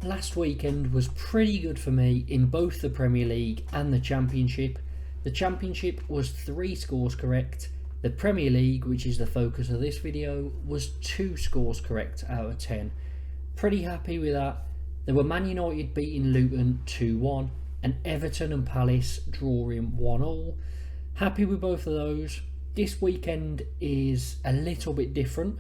Last weekend was pretty good for me in both the Premier League and the Championship. The Championship was 3 scores correct. The Premier League, which is the focus of this video, was 2 scores correct out of 10. Pretty happy with that. There were Man United beating Luton 2-1 and Everton and Palace drawing 1-1. Happy with both of those. This weekend is a little bit different.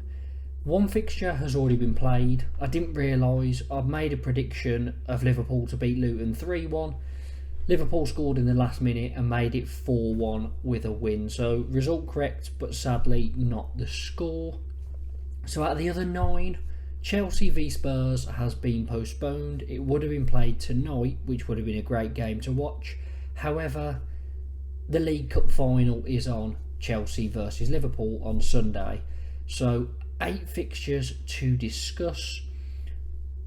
One fixture has already been played. I didn't realise I'd made a prediction of Liverpool to beat Luton 3-1. Liverpool scored in the last minute and made it 4-1 with a win. So result correct, but sadly not the score. So out of the other 9, Chelsea v Spurs has been postponed. It would have been played tonight, which would have been a great game to watch. However, the League Cup final is on Chelsea versus Liverpool on Sunday. So 8 fixtures to discuss.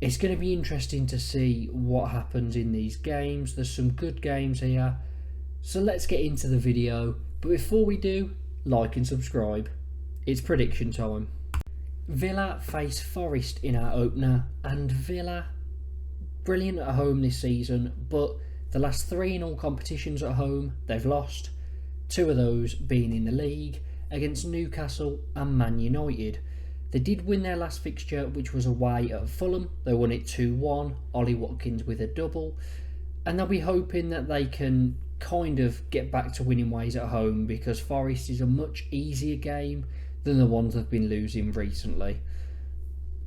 It's going to be interesting to see what happens in these games. There's some good games here. So let's get into the video. But before we do, like and subscribe. It's prediction time. Villa face Forest in our opener, and Villa, brilliant at home this season, but the last 3 in all competitions at home, they've lost. 2 of those being in the league, against Newcastle and Man United. They did win their last fixture, which was away at Fulham. They won it 2-1, Ollie Watkins with a double. And they'll be hoping that they can kind of get back to winning ways at home, because Forest is a much easier game than the ones they've been losing recently.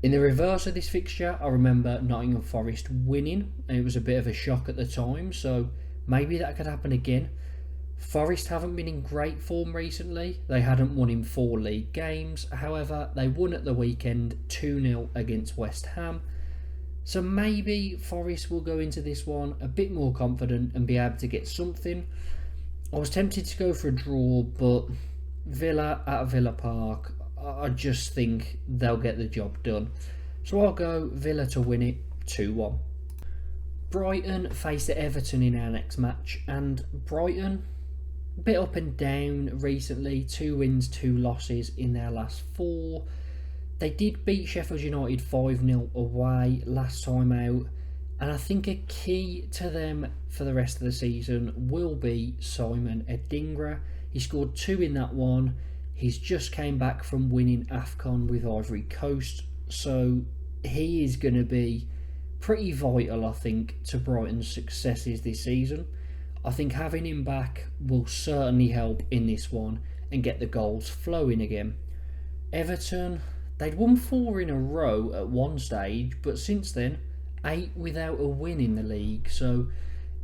In the reverse of this fixture, I remember Nottingham Forest winning, and it was a bit of a shock at the time, so maybe that could happen again. Forest haven't been in great form recently. They hadn't won in 4 league games. However, they won at the weekend 2-0 against West Ham. So maybe Forest will go into this one a bit more confident and be able to get something. I was tempted to go for a draw, but Villa at Villa Park, I just think they'll get the job done. So I'll go Villa to win it 2-1. Brighton face Everton in our next match, and Brighton, a bit up and down recently. 2 wins, 2 losses in their last 4. They did beat Sheffield United 5-0 away last time out, and I think a key to them for the rest of the season will be Simon Adingra. He scored 2 in that one. He's just came back from winning AFCON with Ivory Coast, so he is going to be pretty vital, I think, to Brighton's successes this season. I think having him back will certainly help in this one and get the goals flowing again. Everton, they'd won 4 in a row at one stage, but since then 8 without a win in the league. So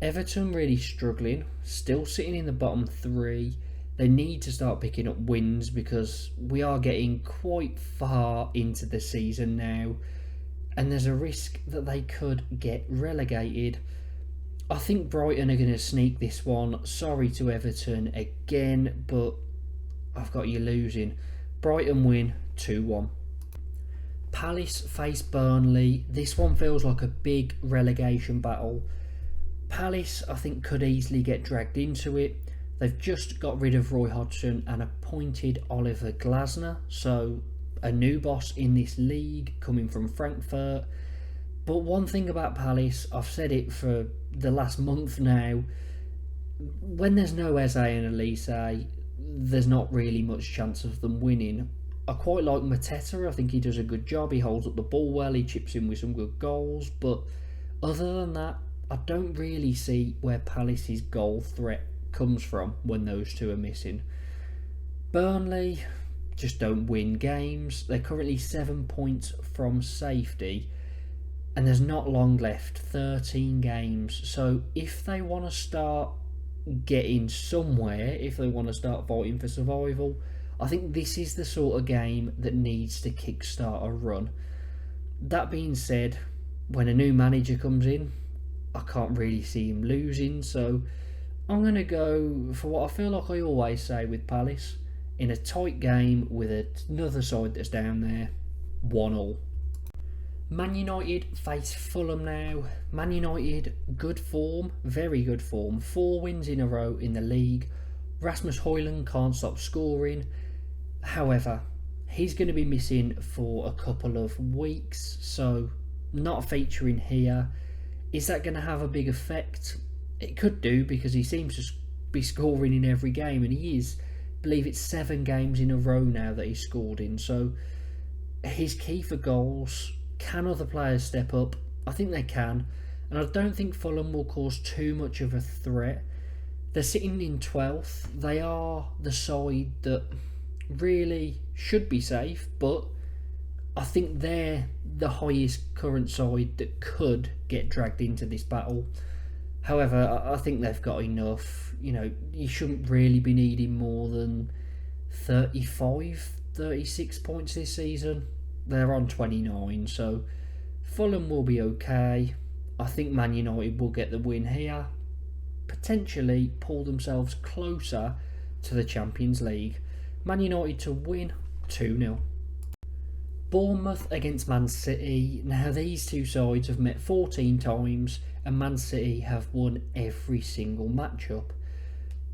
Everton really struggling, still sitting in the bottom 3. They need to start picking up wins because we are getting quite far into the season now, and there's a risk that they could get relegated. I think Brighton are going to sneak this one. Sorry to Everton again, but I've got you losing. Brighton win 2-1. Palace face Burnley. This one feels like a big relegation battle. Palace, I think, could easily get dragged into it. They've just got rid of Roy Hodgson and appointed Oliver Glasner, so a new boss in this league coming from Frankfurt. But one thing about Palace, I've said it for the last month now, when there's no Eze and Elise, there's not really much chance of them winning. I quite like Mateta. I think he does a good job. He holds up the ball well, he chips in with some good goals, but other than that, I don't really see where Palace's goal threat comes from when those 2 are missing. Burnley just don't win games. They're currently 7 points from safety, and there's not long left, 13 games. So if they want to start getting somewhere, if they want to start fighting for survival, I think this is the sort of game that needs to kickstart a run. That being said, when a new manager comes in, I can't really see him losing, so I'm going to go for what I feel like I always say with Palace, in a tight game with another side that's down there, 1-1. Man United face Fulham now. Man United, good form, very good form. 4 wins in a row in the league. Rasmus Højlund can't stop scoring. However, he's going to be missing for a couple of weeks, so not featuring here. Is that going to have a big effect? It could do, because he seems to be scoring in every game, and he is. I believe it's 7 games in a row now that he's scored in. So he's key for goals. Can other players step up? I think they can. And I don't think Fulham will cause too much of a threat. They're sitting in 12th. They are the side that really should be safe, but I think they're the highest current side that could get dragged into this battle. However, I think they've got enough. You shouldn't really be needing more than 35, 36 points this season. They're on 29, so Fulham will be okay. I think Man United will get the win here. Potentially pull themselves closer to the Champions League. Man United to win 2-0. Bournemouth against Man City. Now, these two sides have met 14 times, and Man City have won every single matchup.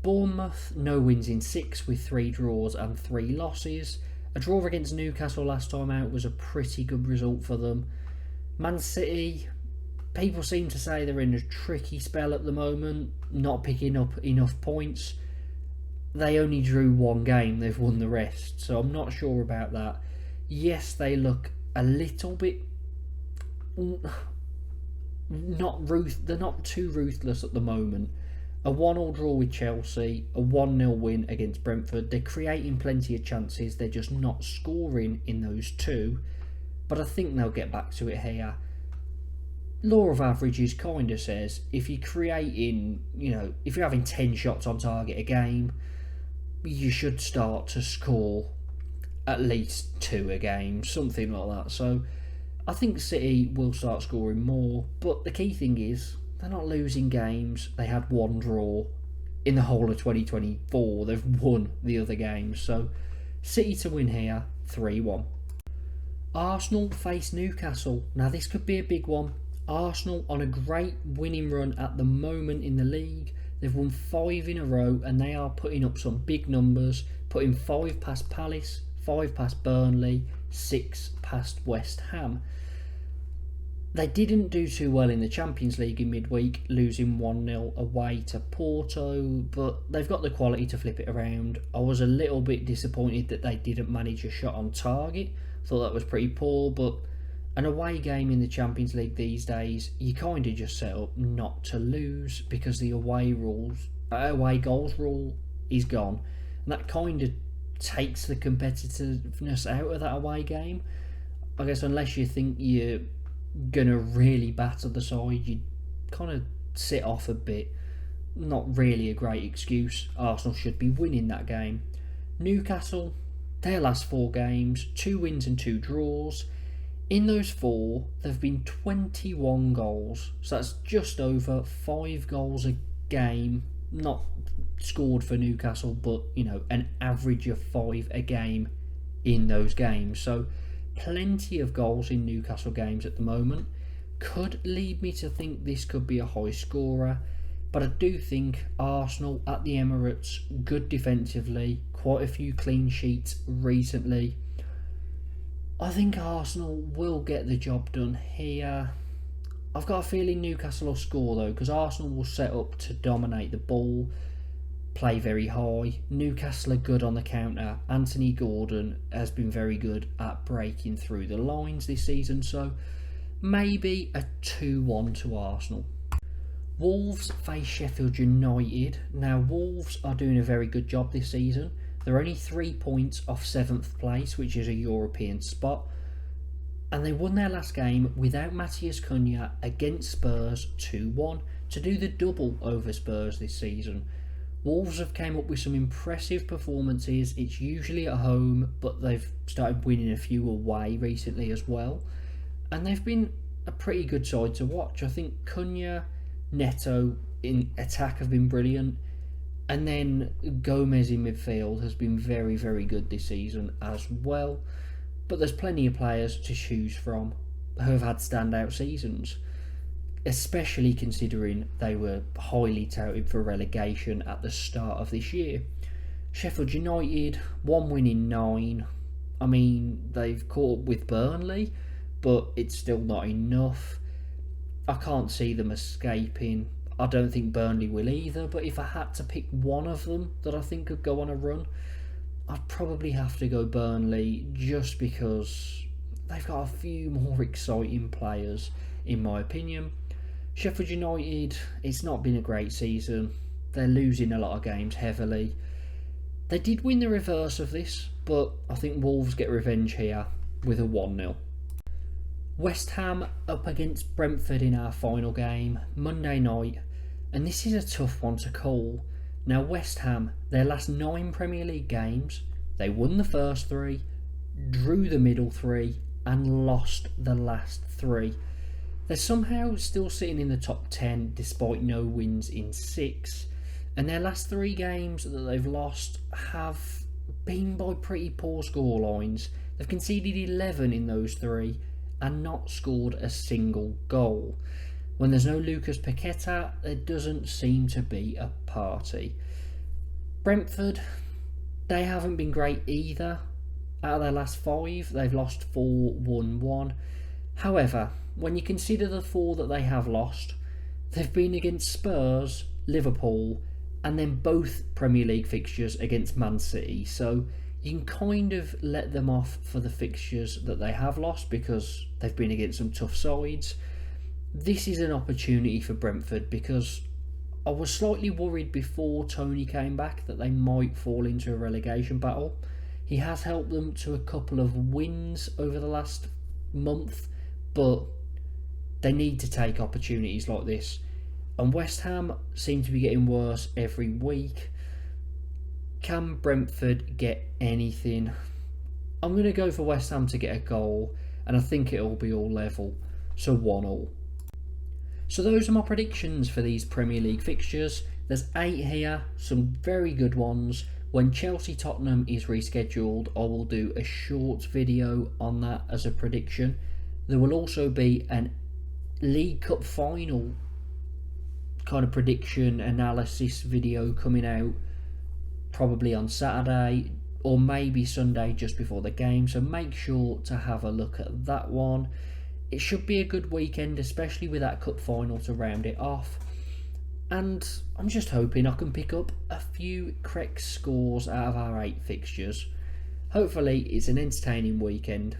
Bournemouth, no wins in 6 with 3 draws and 3 losses. A draw against Newcastle last time out was a pretty good result for them. Man City, people seem to say they're in a tricky spell at the moment, not picking up enough points. They only drew 1 game, they've won the rest, so I'm not sure about that. Yes, they look a little bit they're not too ruthless at the moment. A 1-1 draw with Chelsea, a 1-0 win against Brentford. They're creating plenty of chances, they're just not scoring in those 2. But I think they'll get back to it here. Law of averages kind of says if you're creating, if you're having 10 shots on target a game, you should start to score at least 2 a game, something like that. So I think City will start scoring more, but the key thing is they're not losing games. They had 1 draw in the whole of 2024. They've won the other games. So City to win here, 3-1. Arsenal face Newcastle. Now this could be a big one. Arsenal on a great winning run at the moment in the league. They've won 5 in a row, and they are putting up some big numbers, putting 5 past Palace, 5 past Burnley, 6 past West Ham. They didn't do too well in the Champions League in midweek, losing 1-0 away to Porto, but they've got the quality to flip it around. I was a little bit disappointed that they didn't manage a shot on target. Thought that was pretty poor, but an away game in the Champions League these days, you kind of just set up not to lose, because the away goals rule is gone, and that kind of takes the competitiveness out of that away game. I guess unless you think you're gonna really batter the side, you kind of sit off a bit. Not really a great excuse. Arsenal should be winning that game. Newcastle, their last 4 games, 2 wins and 2 draws. In those 4, there have been 21 goals. So that's just over 5 goals a game. Not scored for Newcastle, but, an average of 5 a game in those games. So plenty of goals in Newcastle games at the moment. Could lead me to think this could be a high scorer. But I do think Arsenal at the Emirates, good defensively, quite a few clean sheets recently. I think Arsenal will get the job done here. I've got a feeling Newcastle will score though, because Arsenal will set up to dominate the ball, play very high. Newcastle are good on the counter. Anthony Gordon has been very good at breaking through the lines this season, so maybe a 2-1 to Arsenal. Wolves face Sheffield United. Now, Wolves are doing a very good job this season. They're only 3 points off 7th place, which is a European spot. And they won their last game without Matheus Cunha against Spurs 2-1 to do the double over Spurs this season. Wolves have came up with some impressive performances. It's usually at home, but they've started winning a few away recently as well. And they've been a pretty good side to watch. I think Cunha, Neto in attack have been brilliant. And then Gomez in midfield has been very, very good this season as well. But there's plenty of players to choose from who have had standout seasons, especially considering they were highly touted for relegation at the start of this year. Sheffield United, 1 win in 9. I mean, they've caught up with Burnley, but it's still not enough. I can't see them escaping. I don't think Burnley will either, but if I had to pick one of them that I think could go on a run, I'd probably have to go Burnley, just because they've got a few more exciting players, in my opinion. Sheffield United, it's not been a great season. They're losing a lot of games heavily. They did win the reverse of this, but I think Wolves get revenge here with a 1-0. West Ham up against Brentford in our final game, Monday night, and this is a tough one to call. Now West Ham, their last 9 Premier League games, they won the first 3, drew the middle 3, and lost the last 3. They're somehow still sitting in the top 10 despite no wins in 6, and their last 3 games that they've lost have been by pretty poor scorelines. They've conceded 11 in those 3 and not scored a single goal. When there's no Lucas Paqueta, there doesn't seem to be a party. Brentford, they haven't been great either. Out of their last 5, they've lost 4, won 1. However, when you consider the 4 that they have lost, they've been against Spurs, Liverpool, and then both Premier League fixtures against Man City. So you can kind of let them off for the fixtures that they have lost because they've been against some tough sides. This is an opportunity for Brentford, because I was slightly worried before Tony came back that they might fall into a relegation battle. He has helped them to a couple of wins over the last month, but they need to take opportunities like this. And West Ham seem to be getting worse every week. Can Brentford get anything? I'm going to go for West Ham to get a goal, and I think it'll be all level, so 1-1. So those are my predictions for these Premier League fixtures. There's 8 here, some very good ones. When Chelsea-Tottenham is rescheduled, I will do a short video on that as a prediction. There will also be an League Cup final kind of prediction analysis video coming out probably on Saturday or maybe Sunday just before the game, so make sure to have a look at that one. It should be a good weekend, especially with that cup final to round it off, and I'm just hoping I can pick up a few correct scores out of our 8 fixtures. Hopefully it's an entertaining weekend.